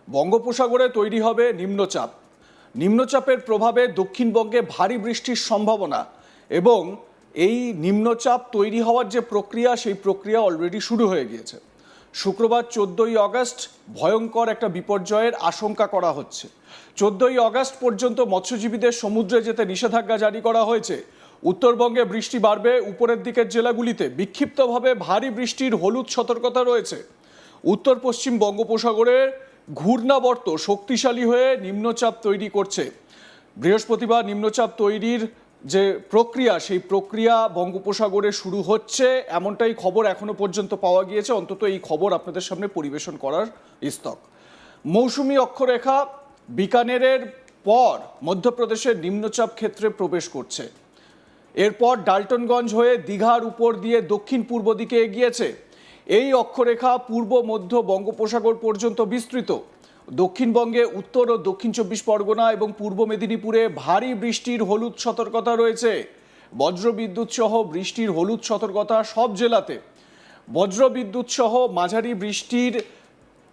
বঙ্গোপসাগরে তৈরি হবে নিম্নচাপ। নিম্নচাপের প্রভাবে দক্ষিণবঙ্গে ভারী বৃষ্টির সম্ভাবনা এবং এই নিম্নচাপ তৈরি হওয়ার যে প্রক্রিয়া, সেই প্রক্রিয়া অলরেডি শুরু হয়ে গিয়েছে। শুক্রবার 14ই আগস্ট ভয়ঙ্কর একটা বিপর্যয়ের আশঙ্কা করা হচ্ছে। 14ই আগস্ট পর্যন্ত মৎস্যজীবীদের সমুদ্রে যেতে নিষেধাজ্ঞা জারি করা হয়েছে। উত্তরবঙ্গে বৃষ্টি বাড়বে, উপরের দিকের জেলাগুলিতে বিক্ষিপ্তভাবে ভারী বৃষ্টির হলুদ সতর্কতা রয়েছে। উত্তর পশ্চিম বঙ্গোপসাগরের ঘূর্ণাবর্ত শক্তিশালী হয়ে নিম্নচাপ তৈরি করছে। বৃহস্পতিবার নিম্নচাপ তৈরির যে প্রক্রিয়া, সেই প্রক্রিয়া বঙ্গোপসাগরে শুরু হচ্ছে, এমনটাই খবর এখনো পর্যন্ত পাওয়া গিয়েছে। অন্তত এই খবর আপনাদের সামনে পরিবেশন করার ইস্তক। মৌসুমি অক্ষরেখা বিকানেরের পর মধ্যপ্রদেশের নিম্নচাপ ক্ষেত্রে প্রবেশ করছে। এরপর ডাল্টনগঞ্জ হয়ে দীঘার উপর দিয়ে দক্ষিণ পূর্ব দিকে এগিয়েছে। এই অক্ষরেখা পূর্ব মধ্য বঙ্গোপসাগর পর্যন্ত বিস্তৃত। দক্ষিণবঙ্গে উত্তর ও দক্ষিণ 24 পরগনা এবং পূর্ব মেদিনীপুরে ভারী বৃষ্টির হলুদ সতর্কতা রয়েছে। বজ্রবিদ্যুৎ সহ বৃষ্টির হলুদ সতর্কতা সব জেলাতে। বজ্রবিদ্যুৎ সহ মাঝারি বৃষ্টির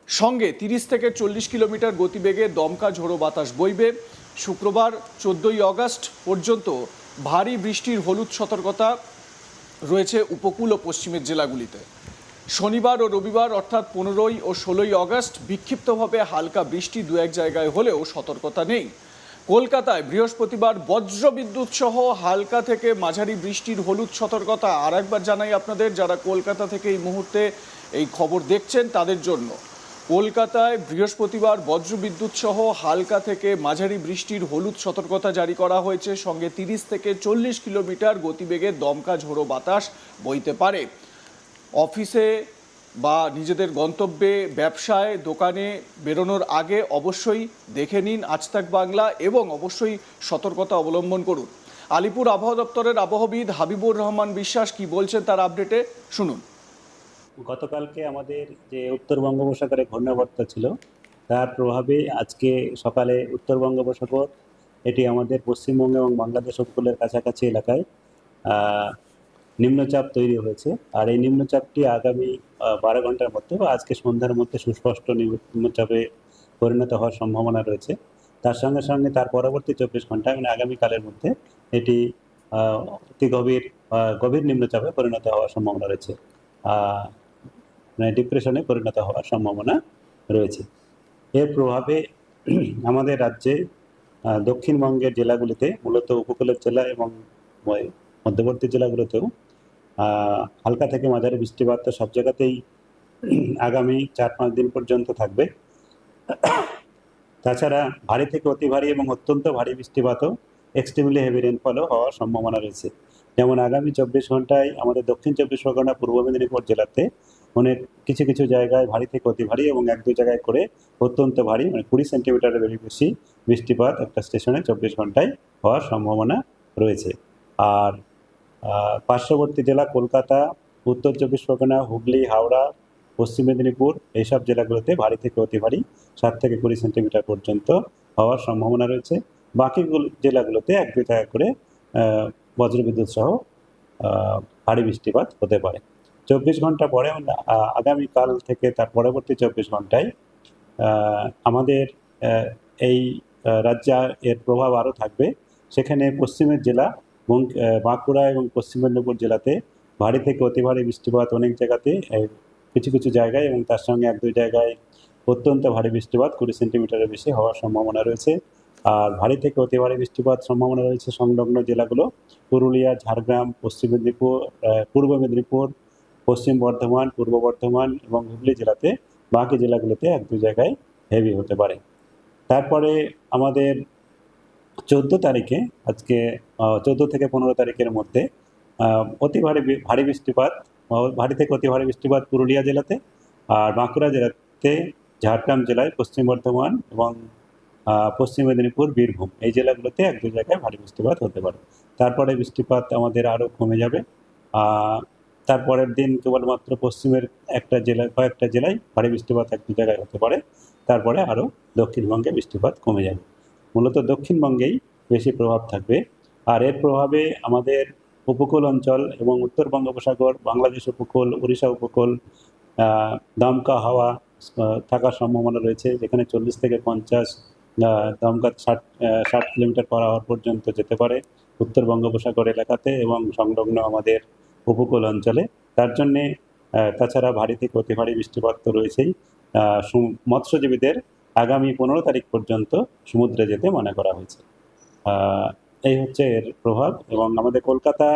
সঙ্গে 30 থেকে 40 কিলোমিটার গতিবেগে দমকা ঝোড়ো বাতাস বইবে। শুক্রবার 14ই আগস্ট পর্যন্ত ভারী বৃষ্টির হলুদ সতর্কতা রয়েছে উপকূল ও পশ্চিমের জেলাগুলিতে। শনিবার ও রবিবার অর্থাৎ 15ই ও 16ই আগস্ট বিক্ষিপ্তভাবে হালকা বৃষ্টি দু এক জায়গায় হলেও সতর্কতা নেই। কলকাতায় বৃহস্পতিবার বজ্রবিদ্যুৎ সহ হালকা থেকে মাঝারি বৃষ্টির হলুদ সতর্কতা। আর একবার জানাই আপনাদের, যারা কলকাতা থেকে এই মুহূর্তে এই খবর দেখছেন তাদের জন্য, কলকাতায় বৃহস্পতিবার বজ্রবিদ্যুৎ সহ হালকা থেকে মাঝারি বৃষ্টির হলুদ সতর্কতা জারি করা হয়েছে। সঙ্গে 30 থেকে 40 কিলোমিটার গতিবেগে দমকা ঝোড়ো বাতাস বইতে পারে। অফিসে বা নিজেদের গন্তব্যে, ব্যবসায়, দোকানে বেরোনোর আগে অবশ্যই দেখে নিন আজ তাক বাংলা এবং অবশ্যই সতর্কতা অবলম্বন করুন। আলিপুর আবহাওয়া দপ্তরের আবহবিদ হাবিবুর রহমান বিশ্বাস কি বলছেন তার আপডেটে শুনুন। গতকালকে আমাদের যে উত্তর বঙ্গোপসাগরে ঘূর্ণাবর্ত ছিল, তার প্রভাবে আজকে সকালে উত্তর বঙ্গোপসাগর এটি আমাদের পশ্চিমবঙ্গ এবং বাংলাদেশ উপকূলের কাছাকাছি এলাকায় নিম্নচাপ তৈরি হয়েছে। আর এই নিম্নচাপটি আগামী 12 ঘন্টার মধ্যে বা আজকে সন্ধ্যার মধ্যে সুস্পষ্ট নিম্নচাপে পরিণত হওয়ার সম্ভাবনা রয়েছে। তার সঙ্গে সঙ্গে তার পরবর্তী 24 ঘন্টা মানে আগামীকালের মধ্যে এটি অতি গভীর নিম্নচাপে পরিণত হওয়ার সম্ভাবনা রয়েছে, মানে ডিপ্রেশনে পরিণত হওয়ার সম্ভাবনা রয়েছে। এর প্রভাবে আমাদের রাজ্যে দক্ষিণবঙ্গের জেলাগুলিতে, মূলত উপকূলের জেলা এবং মধ্যবর্তী জেলাগুলোতেও হালকা থেকে মাঝারি বৃষ্টিপাত তো সব জায়গাতেই আগামী 4-5 দিন পর্যন্ত থাকবে। তাছাড়া ভারী থেকে অতি ভারী এবং অত্যন্ত ভারী বৃষ্টিপাতও, এক্সট্রিমলি হেভি রেনফলও হওয়ার সম্ভাবনা রয়েছে। যেমন আগামী 24 ঘন্টায় আমাদের দক্ষিণ 24 পরগনা, পূর্ব মেদিনীপুর জেলাতে অনেক কিছু কিছু জায়গায় ভারী থেকে অতি ভারী এবং 1-2 জায়গায় করে অত্যন্ত ভারী, মানে 20 সেন্টিমিটারের বেশি বৃষ্টিপাত একটা স্টেশনে 24 ঘন্টায় হওয়ার সম্ভাবনা রয়েছে। আর পার্শ্ববর্তী জেলা কলকাতা, উত্তর 24 পরগনা, হুগলি, হাওড়া, পশ্চিম মেদিনীপুর এইসব জেলাগুলোতে ভারী থেকে অতি ভারী 7 থেকে 20 সেন্টিমিটার পর্যন্ত হওয়ার সম্ভাবনা রয়েছে। বাকি জেলাগুলোতে 1-2 জায়গা করে বজ্রবিদ্যুৎ সহ ভারী বৃষ্টিপাত হতে পারে। 24 ঘন্টা পরে আগামীকাল থেকে তার পরবর্তী 24 ঘন্টায় আমাদের এই রাজ্যে এর প্রভাব আরও থাকবে। সেখানে পশ্চিমের জেলা বাঁকুড়া এবং পশ্চিম মেদিনীপুর জেলাতে ভারী থেকে অতি ভারী বৃষ্টিপাত অনেক জায়গাতে, কিছু কিছু জায়গায়, এবং তার সঙ্গে 1-2 জায়গায় অত্যন্ত ভারী বৃষ্টিপাত 20 সেন্টিমিটারের বেশি হওয়ার সম্ভাবনা রয়েছে। আর ভারী থেকে অতি ভারী বৃষ্টিপাত সম্ভাবনা রয়েছে সংলগ্ন জেলাগুলো পুরুলিয়া, ঝাড়গ্রাম, পশ্চিম মেদিনীপুর, পূর্ব মেদিনীপুর, পশ্চিম বর্ধমান, পূর্ব বর্ধমান এবং হুগলি জেলাতে। বাকি জেলাগুলোতে 1-2 জায়গায় হেভি হতে পারে। তারপরে আমাদের 14 তারিখে, আজকে 14 থেকে 15 তারিখের মধ্যে অতি ভারী বৃষ্টিপাত, ভারী থেকে অতি ভারী বৃষ্টিপাত পুরুলিয়া জেলাতে, আর বাঁকুড়া জেলাতে, ঝাড়গ্রাম জেলায়, পশ্চিম বর্ধমান এবং পশ্চিম মেদিনীপুর, বীরভূম এই জেলাগুলোতে 1-2 জায়গায় ভারী বৃষ্টিপাত হতে পারে। তারপরে বৃষ্টিপাত আমাদের আরও কমে যাবে। তারপরের দিন কেবলমাত্র পশ্চিমের কয়েকটা জেলায় ভারী বৃষ্টিপাত 1-2 জায়গায় হতে পারে। তারপরে আরও দক্ষিণবঙ্গে বৃষ্টিপাত কমে যাবে। মূলত দক্ষিণবঙ্গেই বেশি প্রভাব থাকবে। আর এর প্রভাবে আমাদের উপকূল অঞ্চল এবং উত্তর বঙ্গোপসাগর, বাংলাদেশ উপকূল, উড়িষ্যা উপকূল, দমকা হাওয়া, থাকার সম্ভাবনা রয়েছে, যেখানে 40 থেকে 50 দমকা 60 কিলোমিটার পার আওয়ার পর্যন্ত যেতে পারে উত্তর বঙ্গোপসাগর এলাকাতে এবং সংলগ্ন আমাদের উপকূল অঞ্চলে। তার জন্যে তাছাড়া ভারী থেকে অতি ভারী বৃষ্টিপাত তো রয়েছেই। মৎস্যজীবীদের আগামী 15 তারিখ পর্যন্ত সমুদ্রে যেতে মানা করা হয়েছে। এই হচ্ছে এর প্রভাব। এবং আমাদের কলকাতা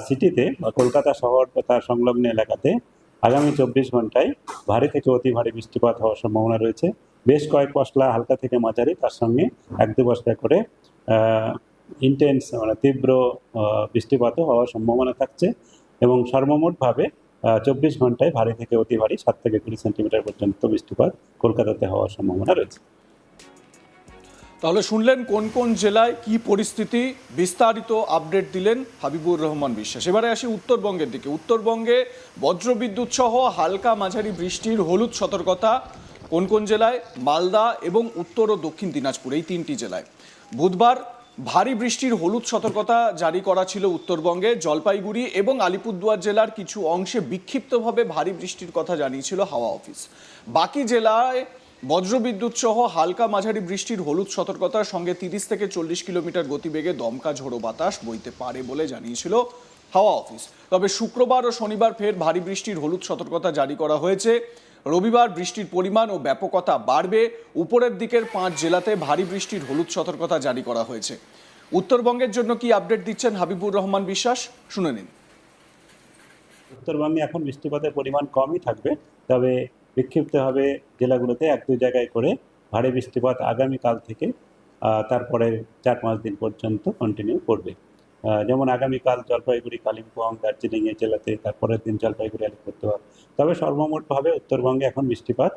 সিটিতে বা কলকাতা শহর বা তার সংলগ্ন এলাকাতে আগামী 24 ঘন্টায় ভারী থেকে অতি ভারী বৃষ্টিপাত হওয়ার সম্ভাবনা রয়েছে। বেশ কয়েক পশলা হালকা থেকে মাঝারি, তার সঙ্গে 1-2 পশলা করে ইন্টেন্স মানে তীব্র বৃষ্টিপাতও হওয়ার সম্ভাবনা থাকছে। এবং সর্বমোটভাবে 24 ঘন্টায় ভারী থেকে অতি ভারী 7 থেকে 20 সেন্টিমিটার পর্যন্ত বৃষ্টিপাত কলকাতাতে হওয়ার সম্ভাবনা রয়েছে। তাহলে শুনলেন কোন কোন জেলায় কি পরিস্থিতি, বিস্তারিত আপডেট দিলেন হাবিবুর রহমান বিশ্বাস। এবারে আসি উত্তরবঙ্গের দিকে। উত্তরবঙ্গে বজ্রবিদ্যুৎ সহ হালকা মাঝারি বৃষ্টির হলুদ সতর্কতা কোন কোন জেলায়? মালদা এবং উত্তর ও দক্ষিণ দিনাজপুর, এই 3টি জেলায়। বুধবার ভারী বৃষ্টির হলুদ সতর্কতা জারি করা ছিল উত্তরবঙ্গে। জলপাইগুড়ি এবং আলিপুরদুয়ার জেলার কিছু অংশে বিক্ষিপ্তভাবে ভারী বৃষ্টির কথা জানিয়েছিল হাওয়া অফিস। বাকি জেলায় বজ্রবিদ্যুৎ সহ হালকা মাঝারি বৃষ্টির হলুদ সতর্কতার সঙ্গে 30 থেকে 40 কিলোমিটার গতিবেগে দমকা ঝোড়ো বাতাস বইতে পারে বলে জানিয়েছিল হাওয়া অফিস। তবে শুক্রবার ও শনিবার ফের ভারী বৃষ্টির হলুদ সতর্কতা জারি করা হয়েছে। রবিবার বৃষ্টির পরিমাণ ও ব্যাপকতা বাড়বে। উপরের দিকের 5 জেলাতে ভারী বৃষ্টির হলুদ সতর্কতা জারি করা হয়েছে। উত্তরবঙ্গের জন্য কি আপডেট দিচ্ছেন হাবিবুর রহমান বিশ্বাস, শুনে নিন। উত্তরবঙ্গে এখন বৃষ্টিপাতের পরিমাণ কমই থাকবে, তবে বিক্ষিপ্তভাবে জেলাগুলোতে 1-2 জায়গায় করে ভারী বৃষ্টিপাত আগামীকাল থেকে তারপরে 4-5 দিন পর্যন্ত কন্টিনিউ করবে। যেমন আগামীকাল জলপাইগুড়ি, কালিম্পং, দার্জিলিং এই জেলাতে, তারপরের দিন জলপাইগুড়ি, আলিপুরদুয়ার। তবে সর্বমোটভাবে উত্তরবঙ্গে এখন বৃষ্টিপাত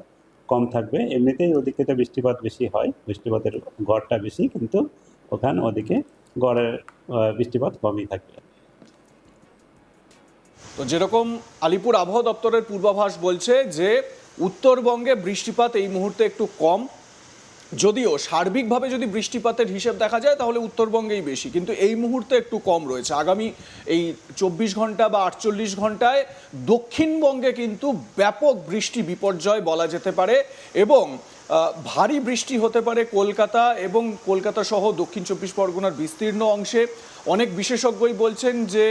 কম থাকবে। এমনিতেই ওদিকে তো বৃষ্টিপাত বেশি হয়, বৃষ্টিপাতের গড়টা বেশি, কিন্তু ওদিকে গড়ের বৃষ্টিপাত কমই থাকবে। তো যেরকম আলিপুর আবহাওয়া দপ্তরের পূর্বাভাস বলছে যে উত্তরবঙ্গে বৃষ্টিপাত এই মুহূর্তে একটু কম, যদিও সার্বিকভাবে যদি বৃষ্টিপাতের হিসেব দেখা যায় তাহলে উত্তরবঙ্গেই বেশি, কিন্তু এই মুহূর্তে একটু কম রয়েছে। আগামী এই 24 ঘন্টা বা 48 ঘন্টায় দক্ষিণবঙ্গে কিন্তু ব্যাপক বৃষ্টি বিপর্যয় বলা যেতে পারে এবং ভারী বৃষ্টি হতে পারে কলকাতা এবং কলকাতা সহ দক্ষিণ 24 পরগনার বিস্তীর্ণ অংশে। অনেক বিশেষজ্ঞই বলছেন যে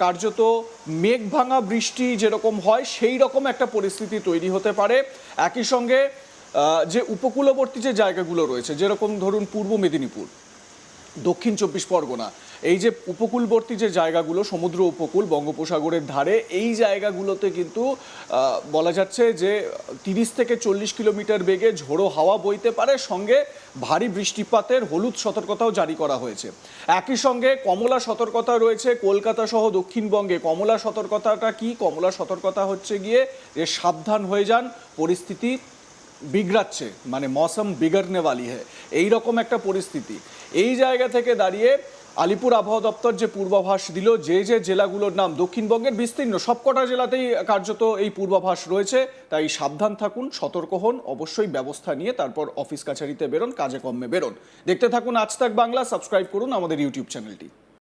কার্যত মেঘ ভাঙা বৃষ্টি যেরকম হয় সেই রকম একটা পরিস্থিতি তৈরি হতে পারে। একই সঙ্গে যে উপকূলবর্তী যে জায়গাগুলো রয়েছে, যেরকম ধরুন পূর্ব মেদিনীপুর, দক্ষিণ 24 পরগনা, এই যে উপকূলবর্তী যে জায়গাগুলো, সমুদ্র উপকূল, বঙ্গোপসাগরের ধারে, এই জায়গাগুলোতে কিন্তু বলা যাচ্ছে যে 30 থেকে 40 কিলোমিটার বেগে ঝোড়ো হাওয়া বইতে পারে, সঙ্গে ভারী বৃষ্টিপাতের হলুদ সতর্কতাও জারি করা হয়েছে। একই সঙ্গে কমলা সতর্কতা রয়েছে কলকাতা সহ দক্ষিণবঙ্গে। কমলা সতর্কতাটা কি? কমলা সতর্কতা হচ্ছে গিয়ে যে সাবধান হয়ে যান, পরিস্থিতি বিগড়াচ্ছে, মানে মৌসুম বিগড়নে वाली है, এই রকম একটা পরিস্থিতি। এই জায়গা থেকে দাঁড়িয়ে আলিপুর আবহাওয়া দপ্তর যে পূর্বাভাস দিল, যে যে জেলাগুলোর নাম দক্ষিণবঙ্গের বিস্তীর্ণ সবকটা জেলাতেই কার্যত এই পূর্বাভাস রয়েছে, তাই সাবধান থাকুন, সতর্ক হন, অবশ্যই ব্যবস্থা নিয়ে তারপর অফিস কাছারিতে বেরোন, কাজে কর্মে বেরোন। দেখতে থাকুন আজ তাক বাংলা, সাবস্ক্রাইব করুন আমাদের ইউটিউব চ্যানেলটি।